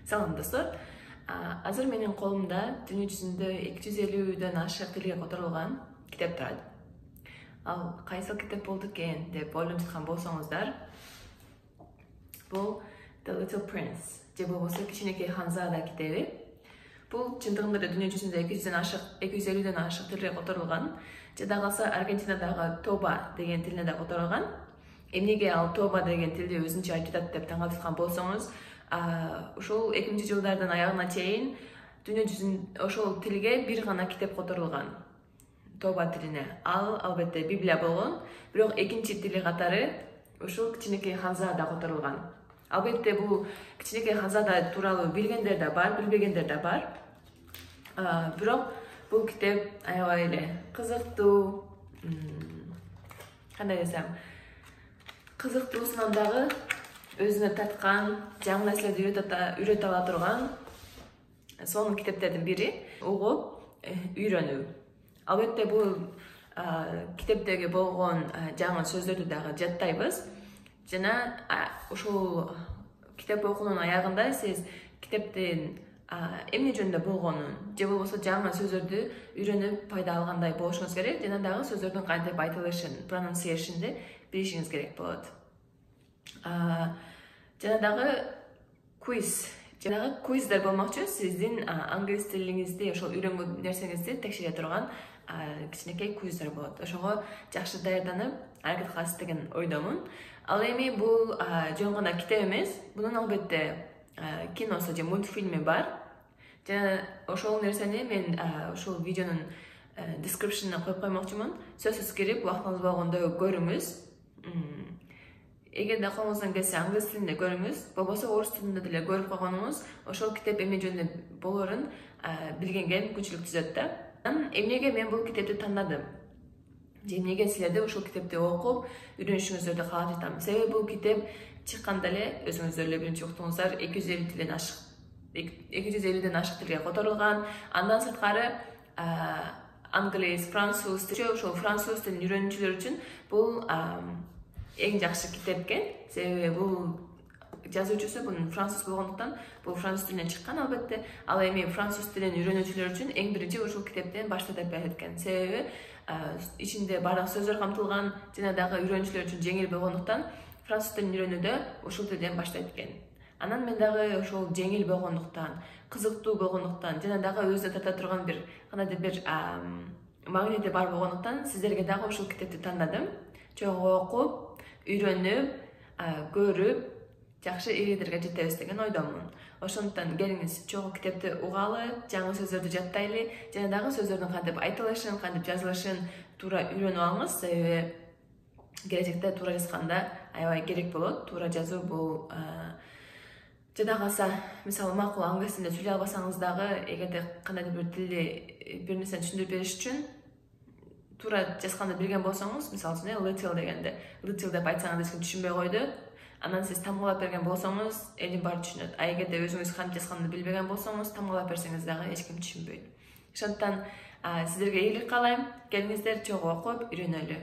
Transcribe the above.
Салам достор. Азыр менин колумда дүйнө жүзүндө 250ден ашык тилге которулган китеп турат. Ал кайсыл китеп болду экен деп ойлонуп жаткан болсоңуздар, бул The Little Prince же болбосо Кичинекей ханзада китеби. Бул чындыгында дүйнө жүзүндө 250ден ашык тилге которулган. Жада калса Аргентинадагы Тоба деген тилине да которулган. Эмнеге ал Тоба деген тилди өзүнчө айтып жатат деп таң калып жаткан болсоңуз, ошол 2000-жылдардын аягына чейин дүйнө жүзүндө ошол тилге бир гана китеп которулган. Тоба тилине. Ал албетте Библия болгон, бирок экинчи тили катары ушул Кичинекей ханзада которулган. Албетте бул Кичинекей ханзада тууралуу билгендер да бар, билбегендер да бар. Бирок бул китеп аябай эле кызыктуу, кандай десем, кызыктуусунан дагы өзүнө таткан, жаңы нерселерди үйрөтө ала турган сонун китептердин бири угуп үйрөнүү. Албетте бул китептеги болгон жаңы сөздөрдү дагы жаттайбыз. Жана ушул китеп окуунун аягында сиз китептин эмне жөнүндө болгонун же болбосо жаңы сөздөрдү үйрөнүп пайда алгандай болушуңуз керек. Жана дагы сөздөрдүн кантип айтылышын, pronunciation'ды билишиңиз керек болот. Жана дагы квиздер болмокчу, сиздин англис тилиңизди, ошол үйрөнгөн нерсеңизди текшере турган кичинекей квиздер болот. Ошого жакшы даярданып, аракет кыласыз деген ойдомун. Ал эми бул жөн гана китеп эмес, бунун албетте киносу же мультфильми бар. Жана ошол нерсени мен ушул видеонун description'ына коюп коймокчумун. Сөзсүз кирип, убактыңыз болгондо көрүңүз. Эгерде колуңуздан келсе англис тилинде көрүңүз, болбосо орус тилинде деле көрүп койгонуңуз ошол китеп эмне жөнүндө болорун билгенге мүмкүнчүлүк түзөт да. Эмнеге мен бул китепти тандадым? Же эмнеге силерди ушул китепти окуп үйрөнүшүңүздөрдү каалап жатам? Себеби бул китеп чыкканда эле өзүңүздөр эле биринчи уктуңуздар 250ден ашык тилге которулган. Андан сырткары англис, француз тили, ошол француз тилин үйрөнүүчүлөр үчүн бул эң жакшы китеп экен. Себеби бул жазуучусу бунун француз болгондуктан, бул француз тилинен чыккан албетте. Ал эми француз тилин үйрөнүүчүлөр үчүн эң биринчи ушул китептен баштап берет экен. Себеби ичинде баардык сөздөр камтылган, жана дагы үйрөнүүчүлөр үчүн жеңил болгондуктан француз тилин үйрөнүүдө ушул тилден баштайт экен. Анан мен дагы ошол жеңил болгондуктан, кызыктуу болгондуктан, жана дагы өзүнө тарта турган бир кандайдыр бир магнити бар болгондуктан сиздерге дагы ушул китепти тандадым. Чогуу окуп, үйрөнүп, көрүп, жакшы ийгилерге жетебиз деген ойдомун. Ошондуктан келиңиз чогуу китепти угалы, жаңы сөздөрдү жаттайлы, жана дагы сөздөрдүн кантип айтылышын, кантип жазылышын туура үйрөнүп алыңыз. Себеби келечекте туура жазганда аябай керек болот. Туура жазуу бул жада калса, мисалы макул англис тилинде сүйлөй албасаңыз дагы, эгерде кандайдыр бир тилди бир нерсени түшүндүрүп бериш үчүн туура жазганды билген болсоңуз, мисалы үчүн little дегенде little деп айтсаңыз эч ким түшүнбөй койду. Анан сиз тамгалап берген болсоңуз, элин баары түшүнөт. Эгерде өзүңүз кантип жазганды билбеген болсоңуз, тамгалап берсеңиз дагы эч ким түшүнбөйт. Ошондуктан сиздерге ийгилик каалайм. Келиңиздер чогуу окуп үйрөнөлү.